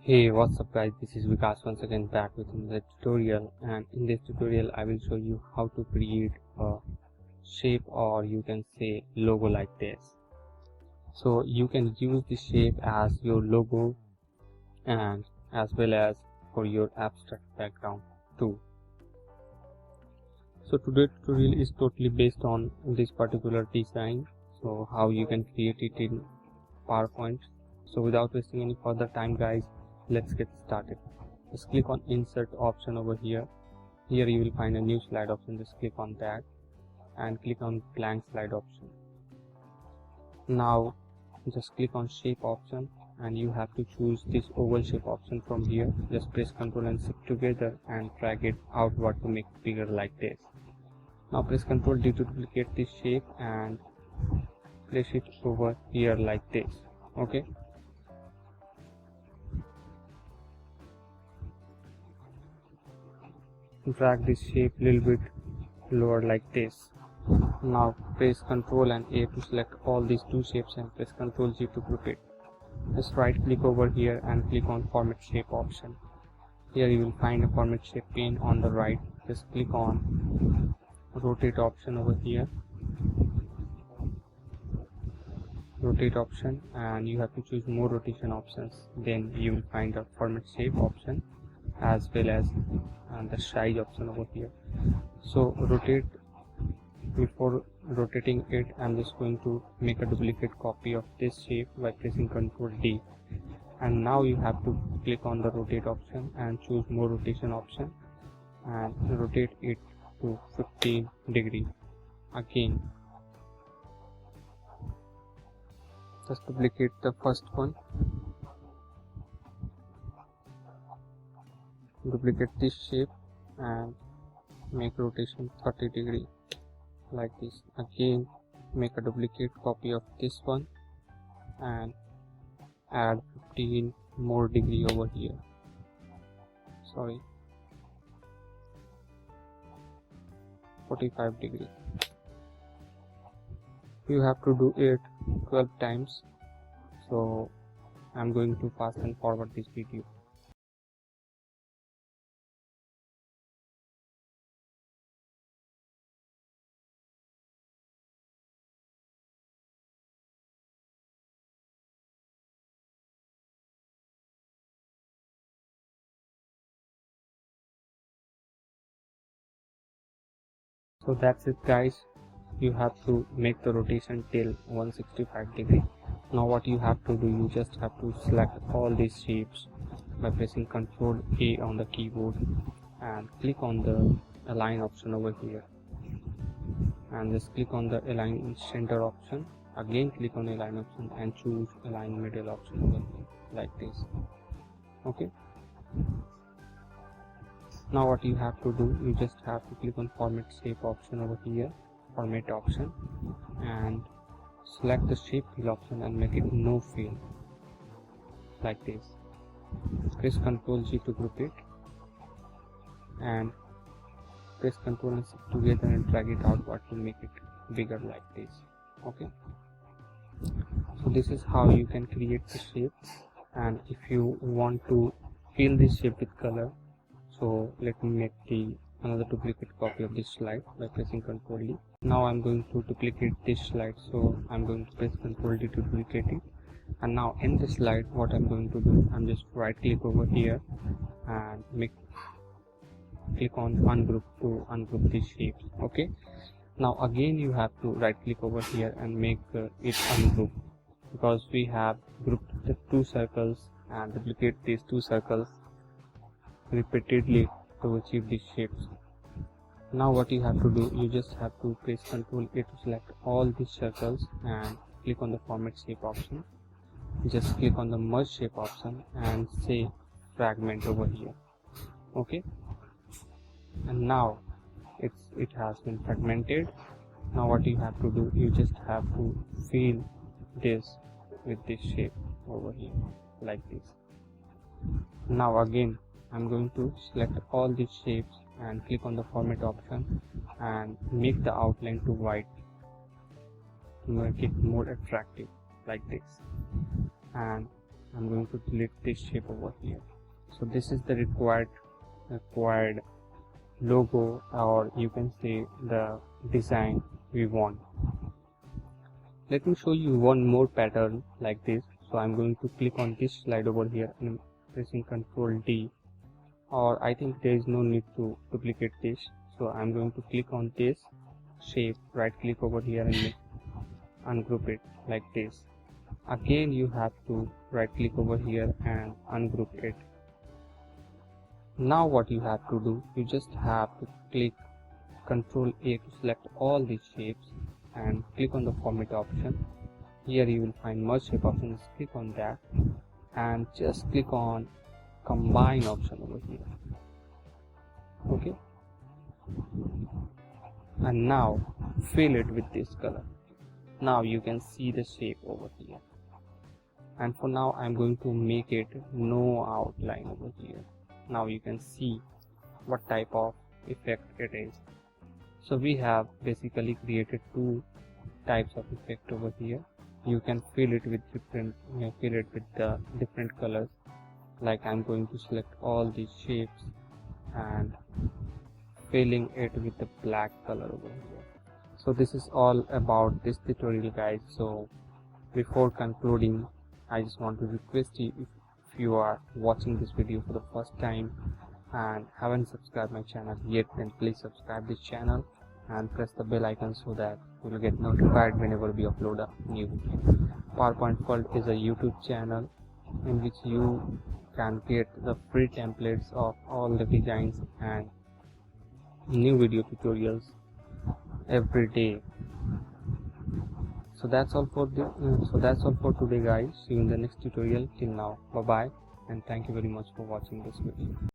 Hey, what's up guys, this is Vikas once again back with another tutorial, and in this tutorial I will show you how to create a shape, or you can say logo, like this. So you can use this shape as your logo and as well as for your abstract background too. So today's tutorial is totally based on this particular design, so how you can create it in PowerPoint. So without wasting any further time guys, let's get started. Just click on insert option over here. Here you will find a new slide option. Just click on that and click on blank slide option. Now just click on shape option and you have to choose this oval shape option from here. Just press Ctrl and shift together and drag it outward to make it bigger, like this. Now press Ctrl D to duplicate this shape and place it over here like this. Okay. Drag this shape a little bit lower like this. Now press Ctrl and A to select all these two shapes and press Ctrl G to group it. Just right click over here and click on format shape option. Here you will find a format shape pane on the right. Just click on rotate option over here. Rotate option, and you have to choose more rotation options. Then you will find a format shape option as well as the size option over here. So rotate. Before rotating it, I'm just going to make a duplicate copy of this shape by pressing Ctrl D, and now you have to click on the rotate option and choose more rotation option and rotate it to 15 degree. Again just duplicate the first one, duplicate this shape and make rotation 30 degree like this. Again make a duplicate copy of this one and add 15 more degree over here. 45 degree. You have to do it 12 times, so I'm going to fast and forward this video. So that's it guys, you have to make the rotation till 165 degree. Now what you have to do, you just have to select all these shapes by pressing Ctrl A on the keyboard and click on the align option over here, and just click on the align in center option. Again click on align option and choose align middle option over here like this. Okay. Now what you have to do, you just have to click on format shape option over here, format option, and select the shape fill option and make it no fill like this. Press Ctrl G to group it and press Ctrl and shift together and drag it outward to make it bigger like this. Okay. So this is how you can create the shape, and if you want to fill this shape with color, so let me make another duplicate copy of this slide by pressing Ctrl D. Now I'm going to duplicate this slide, so I'm going to press Ctrl D to duplicate it. And now in this slide, what I'm going to do, I'm just right click over here and click on ungroup to ungroup these shapes. Okay. Now again you have to right click over here and make it ungroup, because we have grouped the two circles, and duplicate these two circles repeatedly to achieve these shapes. Now what you have to do, you just have to press Ctrl A to select all these circles and click on the format shape option. Just click on the merge shape option and say fragment over here. Okay. And now it has been fragmented. Now what you have to do, you just have to fill this with this shape over here like this. Now again I'm going to select all these shapes and click on the format option and make the outline to white to make it more attractive like this. And I'm going to delete this shape over here. So this is the required logo, or you can say the design we want. Let me show you one more pattern like this. So I'm going to click on this slide over here and pressing Ctrl D, or I think there is no need to duplicate this. So I'm going to click on this shape, right click over here and ungroup it like this. Again you have to right click over here and ungroup it. Now what you have to do, you just have to click Ctrl A to select all these shapes and click on the format option. Here you will find merge shape option, just click on that and just click on combine option over here. Okay, and now fill it with this color. Now you can see the shape over here, and for now I'm going to make it no outline over here. Now you can see what type of effect it is. So we have basically created two types of effect over here. You can fill it with the different colors. Like I'm going to select all these shapes and filling it with the black color over here. So this is all about this tutorial, guys. So before concluding, I just want to request you, if you are watching this video for the first time and haven't subscribed my channel yet, then please subscribe this channel and press the bell icon so that you will get notified whenever we upload a new video. PowerPoint World is a YouTube channel in which you can get the free templates of all the designs and new video tutorials every day. So that's all for today, guys. See you in the next tutorial. Till now, bye bye, and thank you very much for watching this video.